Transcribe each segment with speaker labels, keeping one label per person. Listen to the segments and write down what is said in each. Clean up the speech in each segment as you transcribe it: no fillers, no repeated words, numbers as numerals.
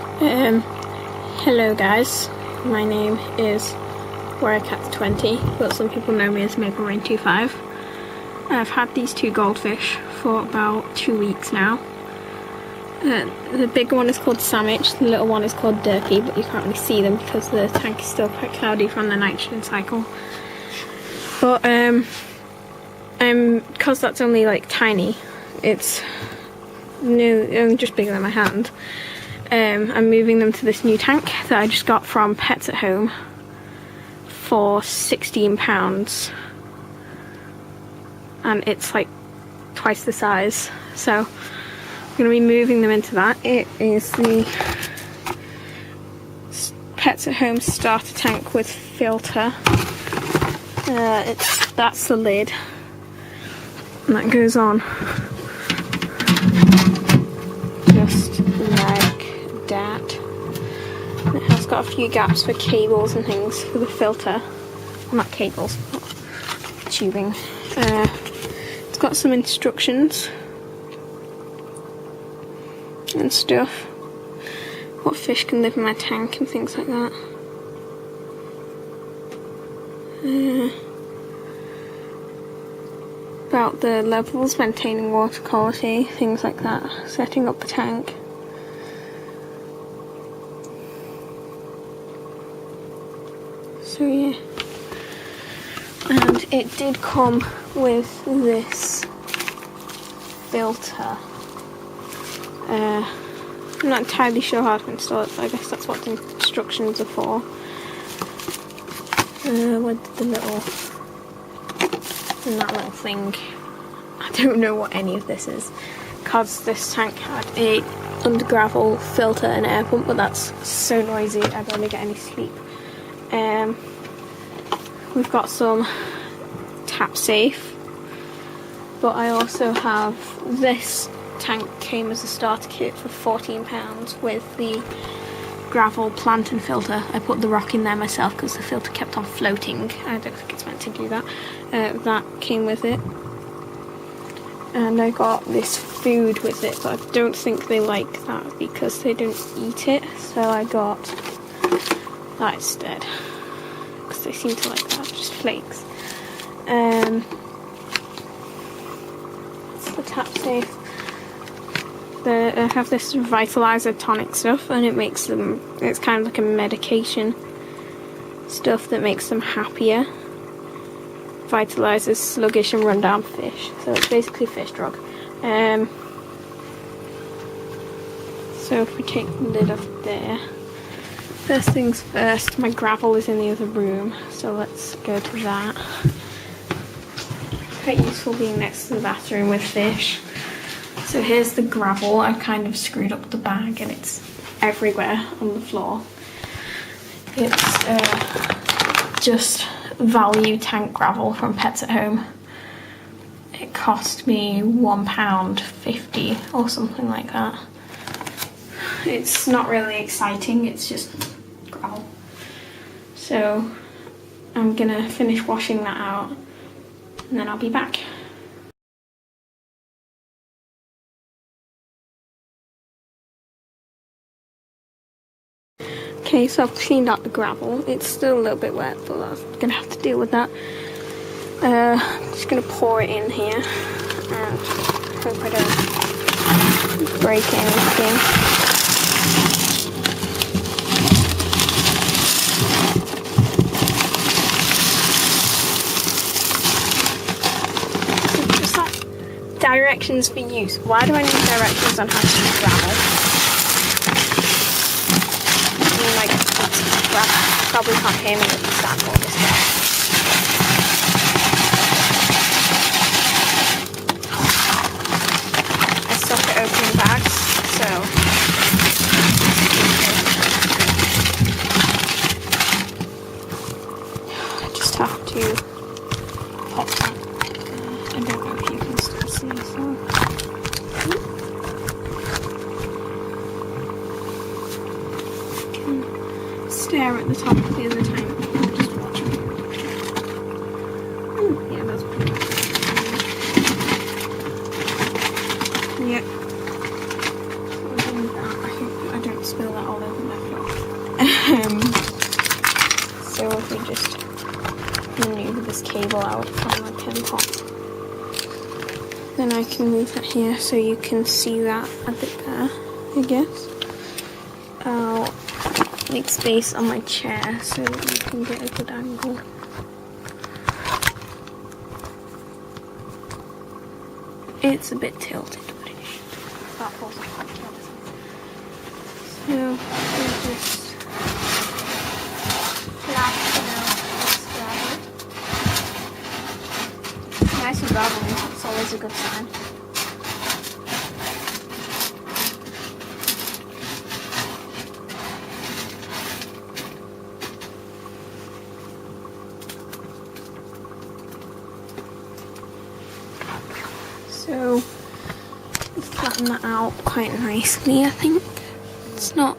Speaker 1: Hello guys, my name is WarriorCat20, but some people know me as MapleRain25. I've had these two goldfish for about 2 weeks now. The big one is called Sandwich, the little one is called Derpy, but you can't really see them because the tank is still quite cloudy from the nitrogen cycle. But because that's only like tiny, it's just bigger than my hand. I'm moving them to this new tank that I just got from Pets at Home for £16, and it's like twice the size, so I'm going to be moving them into that. It is the Pets at Home starter tank with filter. That's the lid, and that goes on just like that. It has got a few gaps for cables and things for the filter. Not cables, but tubing. It's got some instructions and stuff. What fish can live in my tank and things like that. About the levels, maintaining water quality, things like that. Setting up the tank. So yeah, and it did come with this filter. I'm not entirely sure how to install it, but I guess that's what the instructions are for. With that little thing. I don't know what any of this is, because this tank had a under gravel filter and air pump, but that's so noisy I barely get any sleep. We've got some tap safe, but I also have this tank came as a starter kit for £14 with the gravel plant and filter. I put the rock in there myself because the filter kept on floating. I don't think it's meant to do that. That came with it. And I got this food with it, but I don't think they like that because they don't eat it, so I got that instead. Because they seem to like that, just flakes. It's the tap safe. I have this vitalizer tonic stuff, and it makes them, it's kind of like a medication stuff that makes them happier. Vitalizes sluggish and rundown fish, so it's basically fish drug. So if we take the lid off there, first things first, my gravel is in the other room, so let's go to that. Quite useful being next to the bathroom with fish. So here's the gravel. I've kind of screwed up the bag and it's everywhere on the floor. It's just value tank gravel from Pets at Home. It cost me £1.50 or something like that. It's not really exciting, it's just gravel. So I'm gonna finish washing that out and then I'll be back. Okay, so I've cleaned out the gravel. It's still a little bit wet, but I'm gonna have to deal with that. Just gonna pour it in here and hope I don't break anything. So just like directions for use. Why do I need directions on how to use gravel? Probably can't hear me with the stand all this stuff. I suck at opening bags, so I just have to pop that. I don't know if you can still see, so stare at the top of the other tank. Just watch me. Yeah, that's pretty good. Yep. So I cable out from my pin pop. Then I can move that here so you can see that a bit better, I guess. I'll make space on my chair so that you can get a good angle. It's a bit tilted, but it should. That falls apart. So we'll just flatten out this gravel. Nice and gravelly, it's always a good sign. So flatten that out quite nicely, I think. It's not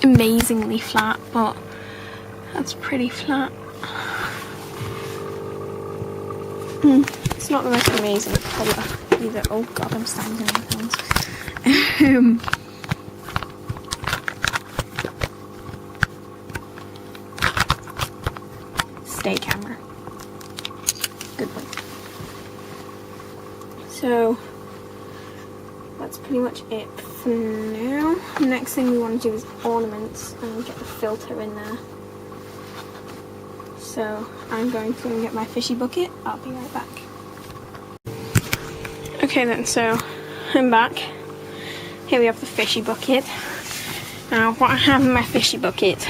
Speaker 1: amazingly flat, but that's pretty flat. It's not the most amazing colour either. Oh god, I'm standing on things. Stay camera. Good one. So that's pretty much it for now. The next thing we want to do is ornaments and get the filter in there. So I'm going to go and get my fishy bucket. I'll be right back. Okay then, so I'm back. Here we have the fishy bucket. Now what I have in my fishy bucket,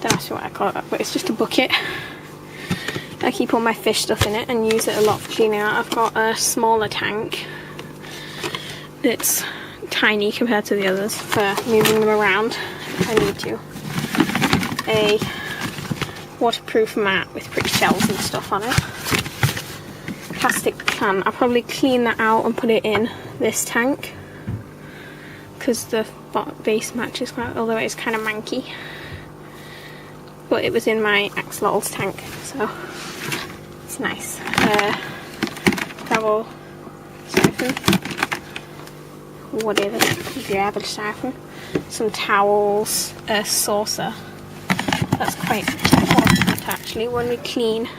Speaker 1: don't ask me what I call it, but it's just a bucket. I keep all my fish stuff in it and use it a lot for cleaning out. I've got a smaller tank that's tiny compared to the others for moving them around if I need to. A waterproof mat with pretty shells and stuff on it. Plastic can. I'll probably clean that out and put it in this tank because the base matches quite, although it's kind of manky. But it was in my axolotls tank, so it's nice. Gravel siphon, whatever, gravel siphon, some towels, a saucer. That's quite important actually. When we clean,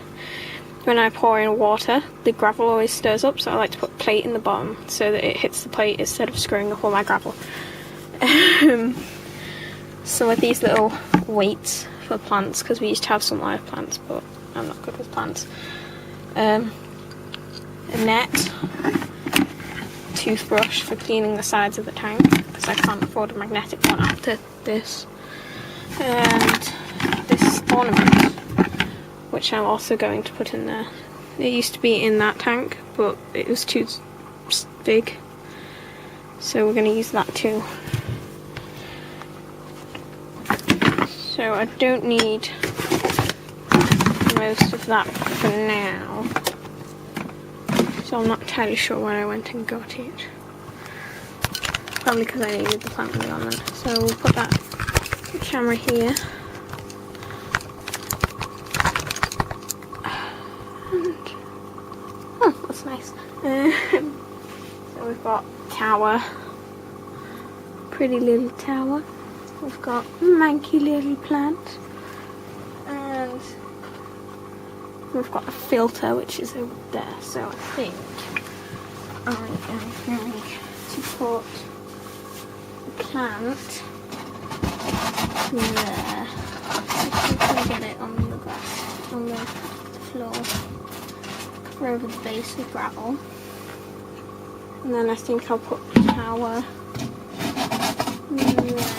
Speaker 1: when I pour in water, the gravel always stirs up, so I like to put a plate in the bottom so that it hits the plate instead of screwing up all my gravel. Some of these little weights for plants, because we used to have some live plants, but I'm not good with plants. A net, toothbrush for cleaning the sides of the tank, because I can't afford a magnetic one after this, and this ornament, which I'm also going to put in there. It used to be in that tank, but it was too big, so we're going to use that too. So I don't need most of that for now. So I'm not entirely sure where I went and got it. Probably because I needed the plant ornament. So we'll put that camera here. And, oh, that's nice. So we've got tower. Pretty little tower. We've got a manky little plant, and we've got a filter which is over there, so I think I am going to put the plant there. If we can get it on the grass, on the floor, cover over the base with gravel, and then I think I'll put the tower there.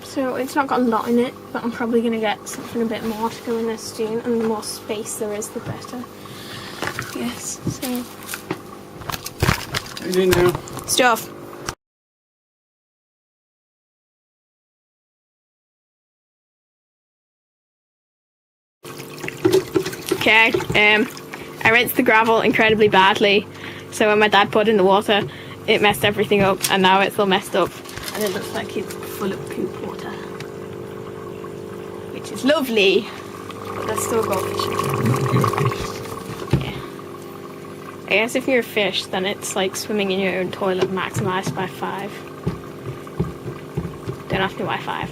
Speaker 1: So it's not got a lot in it, but I'm probably going to get something a bit more to go in there soon, and the more space there is, the better. Yes, so...
Speaker 2: What are you doing now?
Speaker 1: Stuff. Okay, I rinsed the gravel incredibly badly, so when my dad put it in the water, it messed everything up, and now it's all messed up, and it looks like it's full of poop water, which is lovely, but there's still goldfish in it. Yeah. I guess if you're a fish, then it's like swimming in your own toilet maximized by 5. Don't ask me why 5.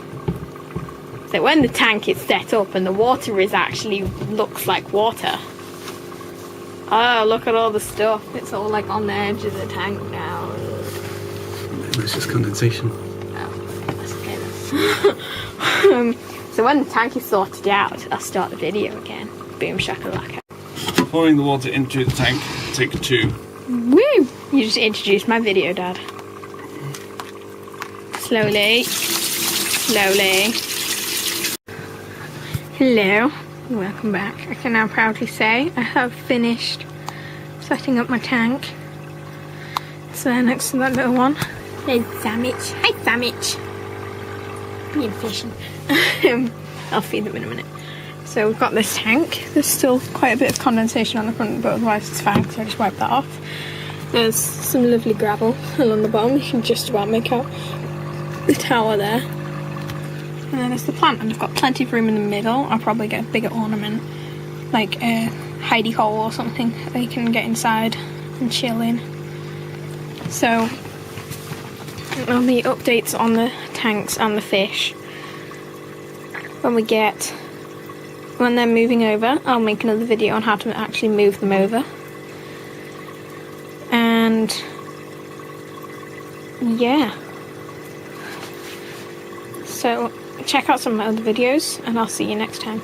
Speaker 1: So when the tank is set up and the water is actually looks like water. Oh, look at all the stuff. It's all like on the edge of the tank now.
Speaker 2: It's just condensation.
Speaker 1: Oh, that's okay then. So when the tank is sorted out, I'll start the video again. Boom shakalaka.
Speaker 2: Pouring the water into the tank, take 2.
Speaker 1: Woo! You just introduced my video, Dad. Slowly. Slowly. Hello. Welcome back. I can now proudly say I have finished setting up my tank. It's there next to that little one. There's Sandwich. Hi, Sandwich. Being fishing. I'll feed them in a minute. So we've got this tank. There's still quite a bit of condensation on the front, but otherwise it's fine because I just wiped that off. There's some lovely gravel along the bottom. You can just about make out the tower there. And then there's the plant, and I've got plenty of room in the middle. I'll probably get a bigger ornament, like a hidey hole or something that you can get inside and chill in. So, on the updates on the tanks and the fish, when they're moving over, I'll make another video on how to actually move them over. And yeah. So check out some of my other videos and I'll see you next time.